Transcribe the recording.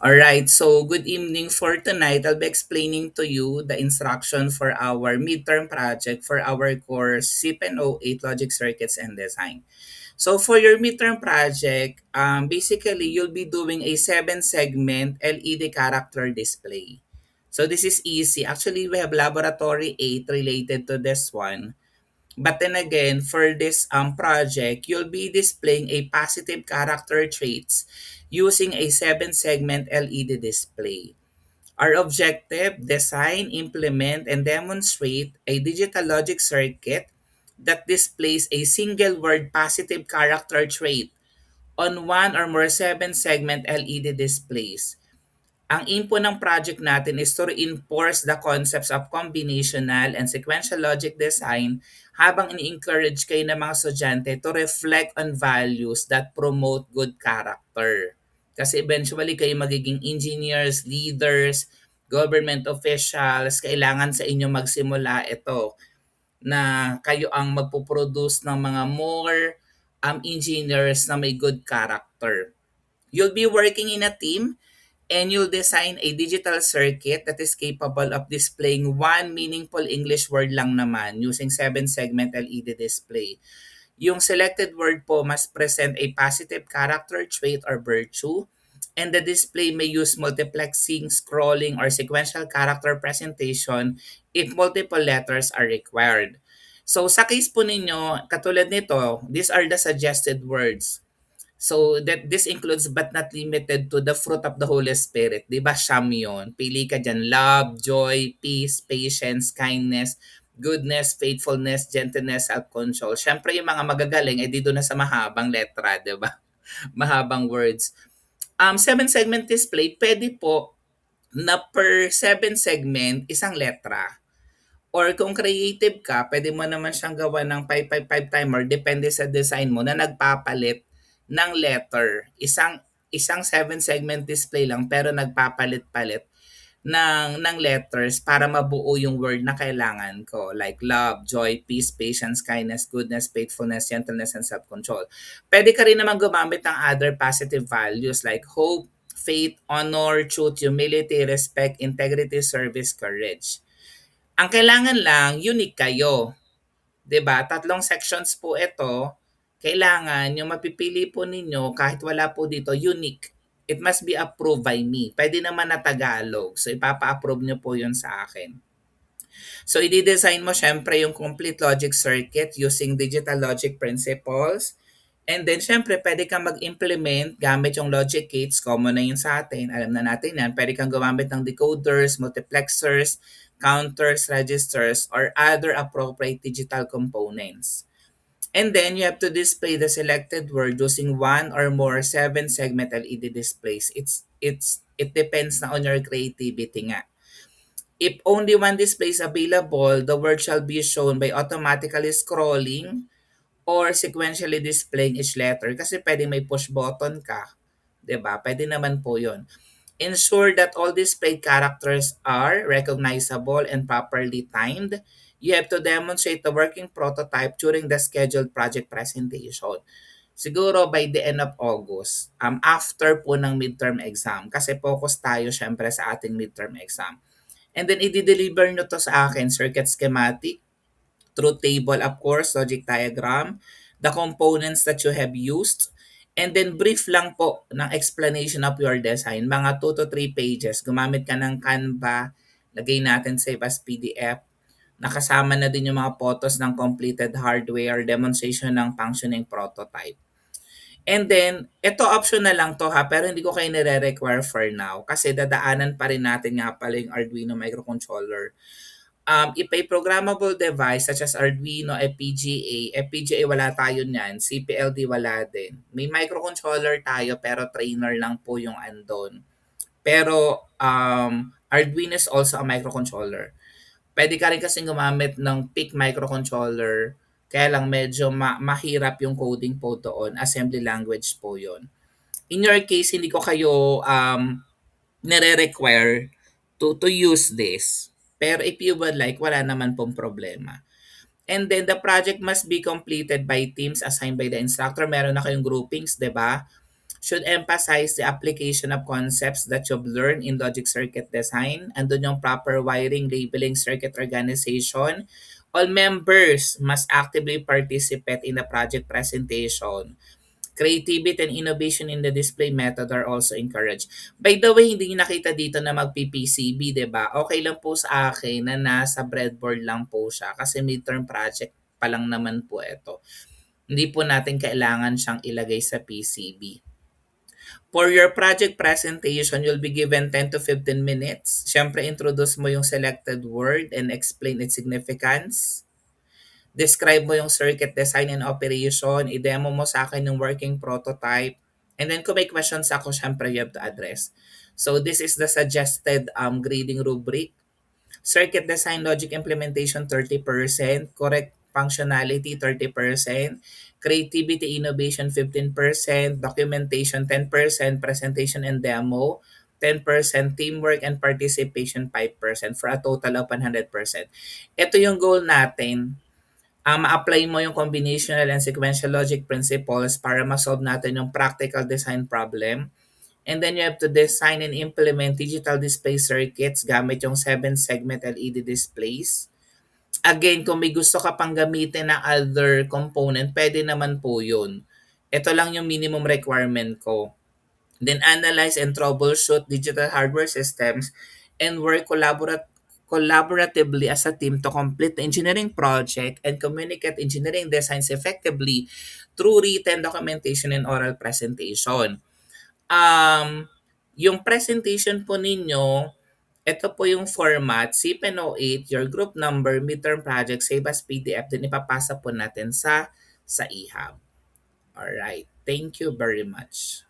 Alright, so good evening for tonight. I'll be explaining to you the instruction for our midterm project for our course CPNO 8 Logic Circuits and Design. So for your midterm project, basically you'll be doing a 7-segment LED character display. So this is easy. Actually, we have laboratory 8 related to this one. But then again, for this project, you'll be displaying a positive character traits using a 7-segment LED display. Our objective, design, implement, and demonstrate a digital logic circuit that displays a single word positive character trait on one or more 7-segment LED displays. Ang aim po ng project natin is to reinforce the concepts of combinational and sequential logic design habang ini-encourage kayo ng mga estudyante to reflect on values that promote good character. Kasi eventually kayo magiging engineers, leaders, government officials, kailangan sa inyo magsimula ito na kayo ang magpo-produce ng mga more engineers na may good character. You'll be working in a team and you'll design a digital circuit that is capable of displaying one meaningful English word lang naman using 7-segment LED display. Yung selected word po must present a positive character trait or virtue, and the display may use multiplexing, scrolling, or sequential character presentation if multiple letters are required. So sa case po ninyo, katulad nito, these are the suggested words. So that this includes but not limited to the fruit of the Holy Spirit. 'Di ba siyam 'yon? Pili ka diyan, love, joy, peace, patience, kindness, goodness, faithfulness, gentleness, self-control. Siyempre yung mga magagaling, eh di doon na sa mahabang letra, 'di ba? Mahabang words. 7-segment display, pwede po na per 7 segment, isang letra. Or kung creative ka, pwede mo naman siyang gawa ng 555 timer depende sa design mo na nagpapalit ng letter. Isang 7-segment display lang pero nagpapalit-palit ng letters para mabuo yung word na kailangan ko. Like love, joy, peace, patience, kindness, goodness, faithfulness, gentleness, and self-control. Pwede ka rin naman gumamit ng other positive values like hope, faith, honor, truth, humility, respect, integrity, service, courage. Ang kailangan lang, unique kayo. 'Di ba? Tatlong sections po ito. Kailangan yung mapipili po ninyo kahit wala po dito, unique. It must be approved by me. Pwede naman na Tagalog. So, ipapa-approve nyo po yun sa akin. So, i-design mo syempre yung complete logic circuit using digital logic principles. And then, syempre, pwede kang mag-implement gamit yung logic gates. Common na yun sa atin. Alam na natin yan. Pwede kang gumamit ng decoders, multiplexers, counters, registers, or other appropriate digital components. And then, you have to display the selected word using one or more 7-segment LED displays. It depends na on your creativity nga. If only one display is available, the word shall be shown by automatically scrolling or sequentially displaying each letter kasi pwedeng may push button ka. 'Di ba? Pwede naman po 'yon. Ensure that all displayed characters are recognizable and properly timed. You have to demonstrate the working prototype during the scheduled project presentation. Siguro by the end of August, after po ng midterm exam. Kasi focus tayo syempre sa ating midterm exam. And then, i-deliver nyo to sa akin, circuit schematic, truth table, of course, logic diagram, the components that you have used, and then brief lang po ng explanation of your design. Mga 2 to 3 pages. Gumamit ka ng Canva, lagay natin save as PDF. Nakasama na din yung mga photos ng completed hardware, demonstration ng functioning prototype. And then, ito option na lang to ha, pero hindi ko kayo nire-require for now kasi dadaanan pa rin natin nga pala yung Arduino microcontroller. If a programmable device such as Arduino, FPGA wala tayo niyan, CPLD wala din. May microcontroller tayo pero trainer lang po yung andon. Pero Arduino is also a microcontroller. Pwede ka rin kasing gumamit ng PIC microcontroller, kaya lang medyo mahirap yung coding po doon. Assembly language po yon. In your case, hindi ko kayo nire-require to use this. Pero if you would like, wala naman pong problema. And then the project must be completed by teams assigned by the instructor. Meron na kayong groupings, 'di ba? should emphasize the application of concepts that you've learned in logic circuit design. Andun yung proper wiring, labeling, circuit organization. All members must actively participate in the project presentation. Creativity and innovation in the display method are also encouraged. By the way, hindi niyo nakita dito na magpi-PCB, 'di ba? Okay lang po sa akin na nasa breadboard lang po siya kasi midterm project pa lang naman po ito. Hindi po natin kailangan siyang ilagay sa PCB. For your project presentation, you'll be given 10 to 15 minutes. Siyempre, introduce mo yung selected word and explain its significance. Describe mo yung circuit design and operation. I-demo mo sa akin yung working prototype. And then kung may questions ako, syempre you have to address. So this is the suggested grading rubric. Circuit design logic implementation 30%, correct functionality 30%, creativity innovation 15%, documentation 10%, presentation and demo 10%, teamwork and participation 5% for a total of 100%. Ito yung goal natin. Ma-apply mo yung combinational and sequential logic principles para ma-solve natin yung practical design problem. And then you have to design and implement digital display circuits gamit yung 7-segment LED displays. Again, kung may gusto ka pang gamitin na other component, pwede naman po yun. Ito lang yung minimum requirement ko. Then analyze and troubleshoot digital hardware systems and work collaboratively as a team to complete the engineering project and communicate engineering designs effectively through written documentation and oral presentation. Yung presentation po ninyo, ito po yung format, CPN08, your group number, midterm project, save as PDF, then ipapasa po natin sa EHAB. Alright, thank you very much.